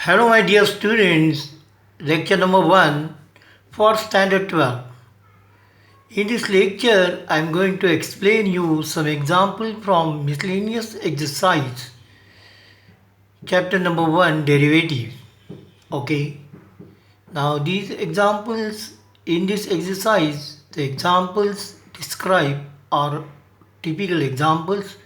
Hello, my dear students. Lecture number 1 for Standard 12. In this lecture, I am going to explain you some example from miscellaneous exercise. Chapter number 1 Derivatives. Okay. Now, these examples in this exercise, the examples described are typical examples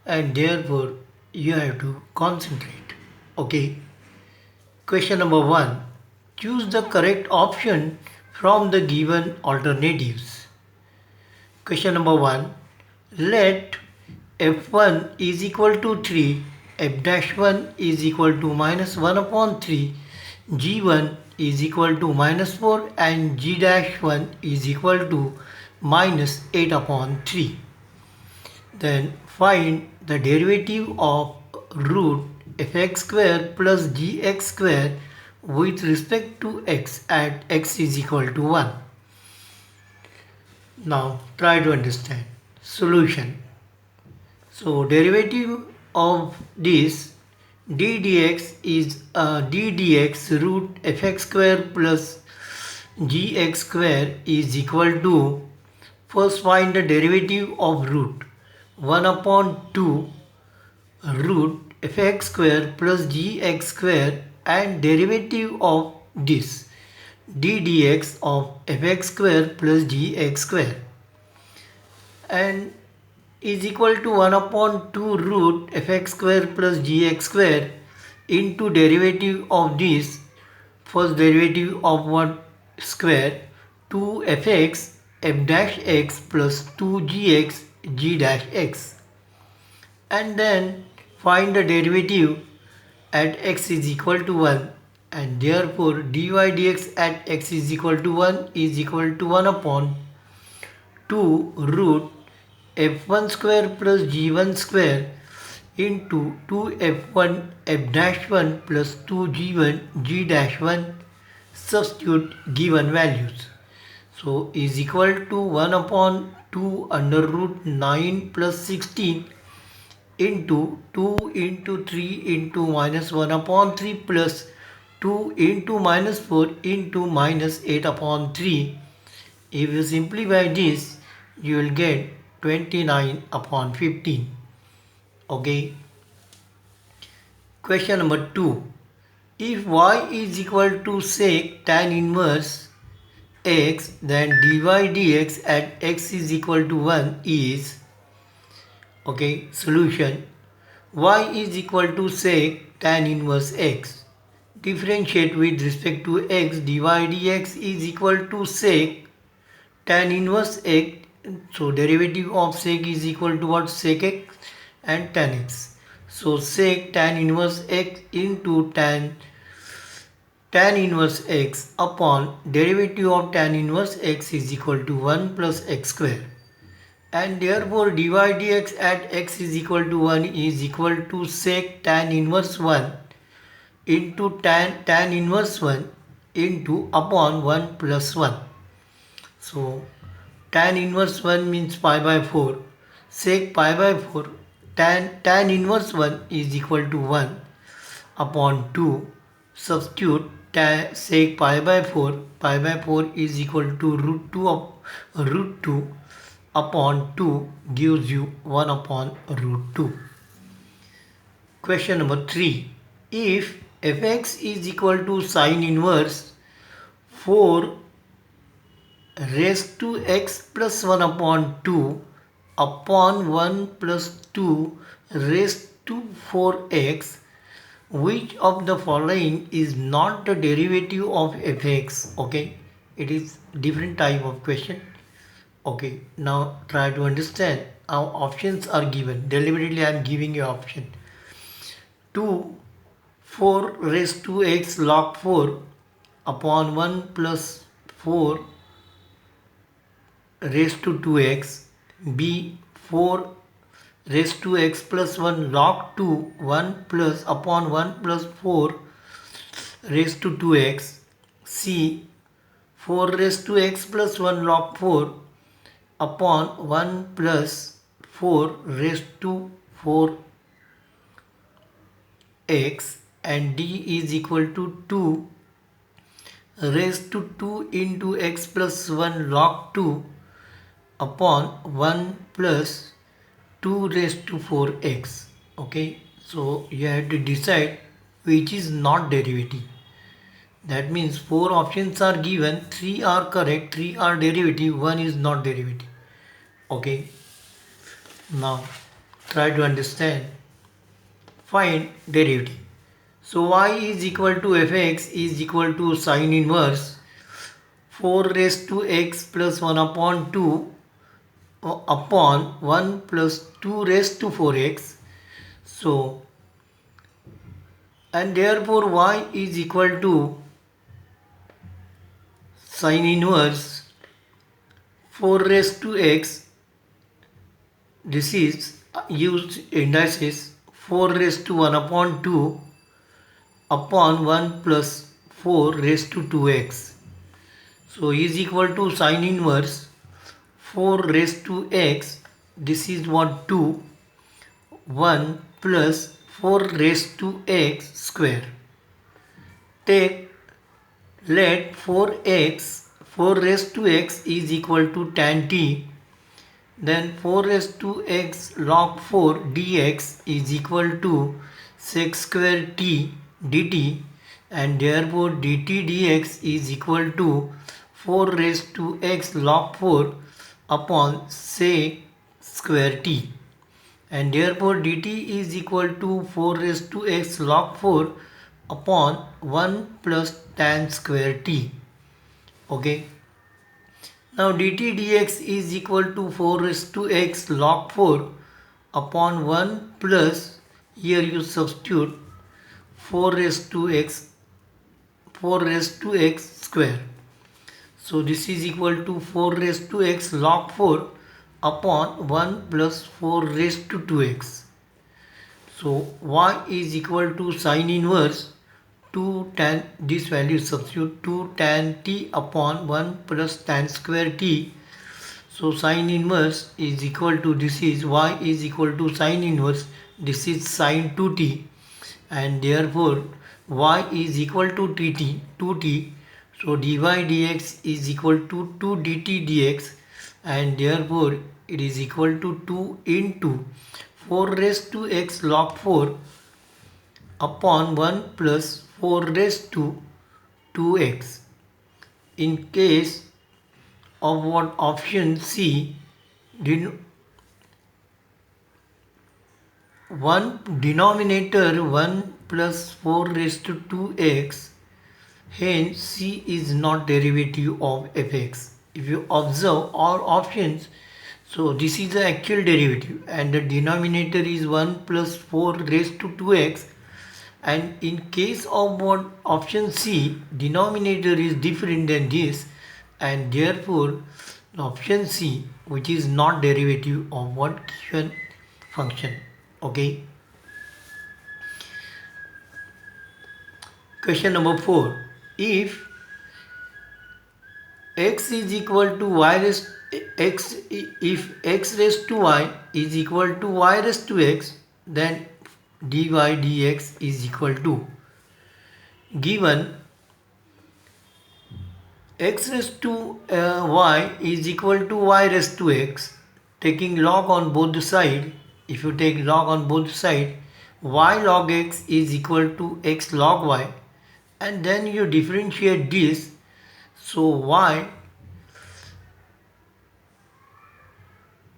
and therefore you have to concentrate. Okay. Question number 1. Choose the correct option from the given alternatives. Question number 1. Let f1 is equal to 3, f dash 1 is equal to minus 1 upon 3, g1 is equal to minus 4 and g dash 1 is equal to minus 8 upon 3. Then find the derivative of root fx square plus gx square with respect to x at x is equal to 1. Now try to understand. Solution. So derivative of this d dx is d dx root fx square plus gx square is equal to, first find the derivative of root 1 upon 2 root fx square plus gx square and derivative of this d dx of fx square plus gx square and is equal to 1 upon 2 root fx square plus gx square into derivative of this, first derivative of what square 2fx f dash x plus 2gx g dash x, and then find the derivative at x is equal to 1 and therefore dy dx at x is equal to 1 is equal to 1 upon 2 root f1 square plus g1 square into 2f1 f dash 1 plus 2g1 g dash 1, substitute given values. So is equal to 1 upon 2 under root 9 plus 16 into 2 into 3 into minus 1 upon 3 plus 2 into minus 4 into minus 8 upon 3. If you simplify this, you will get 29 upon 15. Okay. Question number 2. If y is equal to sec tan inverse x, then dy dx at x is equal to 1 is, okay, solution. Y is equal to sec tan inverse x. Differentiate with respect to x, dy dx is equal to sec tan inverse x. So derivative of sec is equal to what? Sec x and tan x. So sec tan inverse x into tan inverse x upon derivative of tan inverse x is equal to 1 plus x square. And therefore dy dx at x is equal to 1 is equal to sec tan inverse 1 into tan inverse 1 into upon 1 plus 1. So tan inverse 1 means pi by 4, sec pi by 4, tan inverse 1 is equal to 1 upon 2, substitute sec pi by 4 is equal to root 2 upon 2 gives you 1 upon root 2. Question number 3. If fx is equal to sine inverse 4 raised to x plus 1 upon 2 upon 1 plus 2 raised to 4x, which of the following is not the derivative of fx? Okay, it is different type of question. Okay, now try to understand. Our options are given. Deliberately I am giving you option. 2 4 raised to x log 4 upon 1 plus 4 raised to 2x. B 4 raised to x plus 1 log 2 1 plus upon 1 plus 4 raised to 2x. C 4 raised to x plus 1 log 4 upon 1 plus 4 raised to 4x, and d is equal to 2 raised to 2 into x plus 1 log 2 upon 1 plus 2 raised to 4x. Okay, so you have to decide which is not derivative. That means 4 options are given, 3 are correct, 3 are derivative, 1 is not derivative. Okay, now try to understand. Find derivative. So y is equal to fx is equal to sine inverse 4 raised to x plus 1 upon 2 upon 1 plus 2 raised to 4x. So, and therefore y is equal to sine inverse 4 raised to x. This is used indices 4 raised to 1 upon 2 upon 1 plus 4 raised to 2x. So is equal to sine inverse 4 raised to x. This is what 2 1 plus 4 raised to x square. Let 4 raised to x is equal to tan t. Then 4 raised to x log 4 dx is equal to sec square t dt, and therefore dt dx is equal to 4 raised to x log 4 upon sec square t, and therefore dt is equal to 4 raised to x log 4 upon 1 plus tan square t. Okay. Now dt dx is equal to 4 raised to x log 4 upon 1 plus, here you substitute 4 raised to x square. So this is equal to 4 raised to x log 4 upon 1 plus 4 raised to 2x. So y is equal to sine inverse 2 tan, this value substitute 2 tan t upon 1 plus tan square t. So sine inverse is equal to, this is y is equal to sine inverse, this is sine 2t, and therefore y is equal to 2t. So dy dx is equal to 2 dt dx, and therefore it is equal to 2 into 4 raised to x log 4 upon 1 plus 4 raised to 2x. In case of what option C, one denominator 1 plus 4 raised to 2x, hence C is not derivative of fx. If you observe all options, so this is the actual derivative and the denominator is 1 plus 4 raised to 2x, and in case of what option C, denominator is different than this, and therefore option C, which is not derivative of what given function. Okay. Question number 4. If x is equal to y raised x, if x raised to y is equal to y raised to x, then dy dx is equal to, given x raised to y is equal to y raised to x, taking log on both sides. If you take log on both sides, y log x is equal to x log y, and then you differentiate this. So y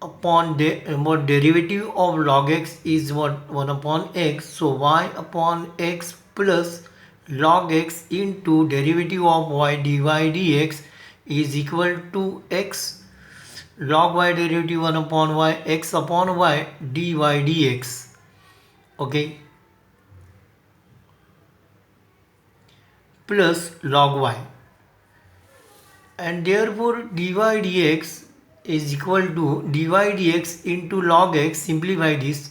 upon what derivative of log x is what, 1 upon x. So y upon x plus log x into derivative of y dy dx is equal to x log y derivative 1 upon y, x upon y dy dx. Okay, plus log y, and therefore dy dx is equal to dy dx into log x. Simplify this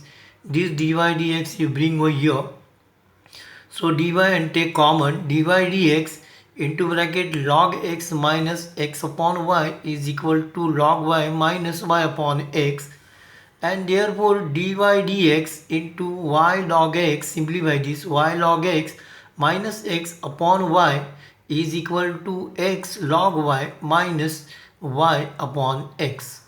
dy dx you bring over here. So dy and take common, dy dx into bracket log x minus x upon y is equal to log y minus y upon x, and therefore dy dx into y log x, simplify this, y log x minus x upon y is equal to x log y minus y upon x,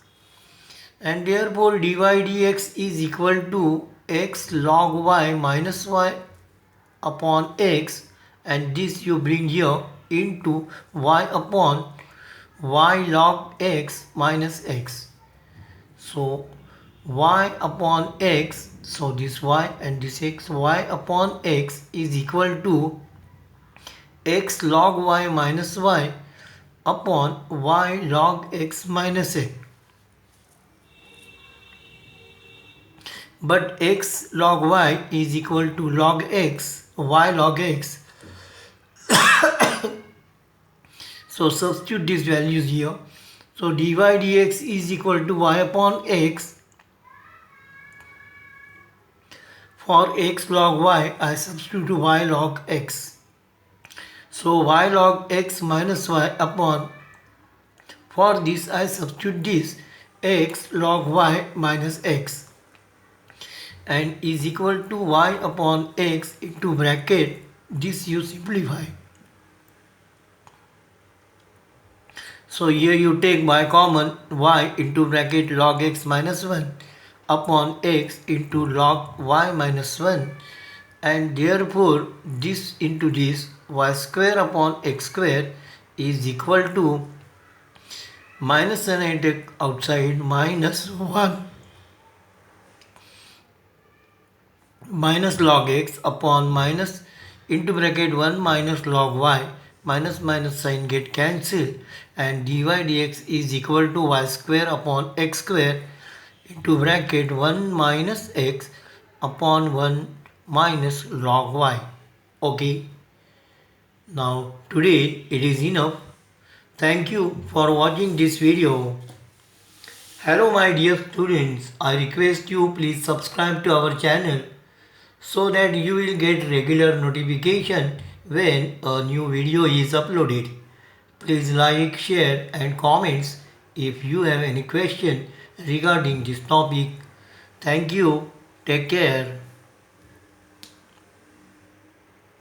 and therefore dy dx is equal to x log y minus y upon x, and this you bring here into y upon y log x minus x. So y upon x, so this y and this x, y upon x is equal to x log y minus y upon y log x minus x. But x log y is equal to log x, y log x. So substitute these values here. So dy dx is equal to y upon x. For x log y, I substitute y log x. So y log x minus y upon, for this I substitute this x log y minus x, and is equal to y upon x into bracket, this you simplify. So here you take y common, y into bracket log x minus 1 upon x into log y minus 1, and therefore this into this, y square upon x square is equal to minus, and I take outside minus 1 minus log x upon minus into bracket 1 minus log y, minus minus sign get cancelled, and dy dx is equal to y square upon x square into bracket 1 minus x upon 1 minus log y. Okay, now today it is enough. Thank you for watching this video. Hello my dear students, I request you please subscribe to our channel so that you will get regular notification when a new video is uploaded. Please like, share and comments if you have any question regarding this topic. Thank you. Take care.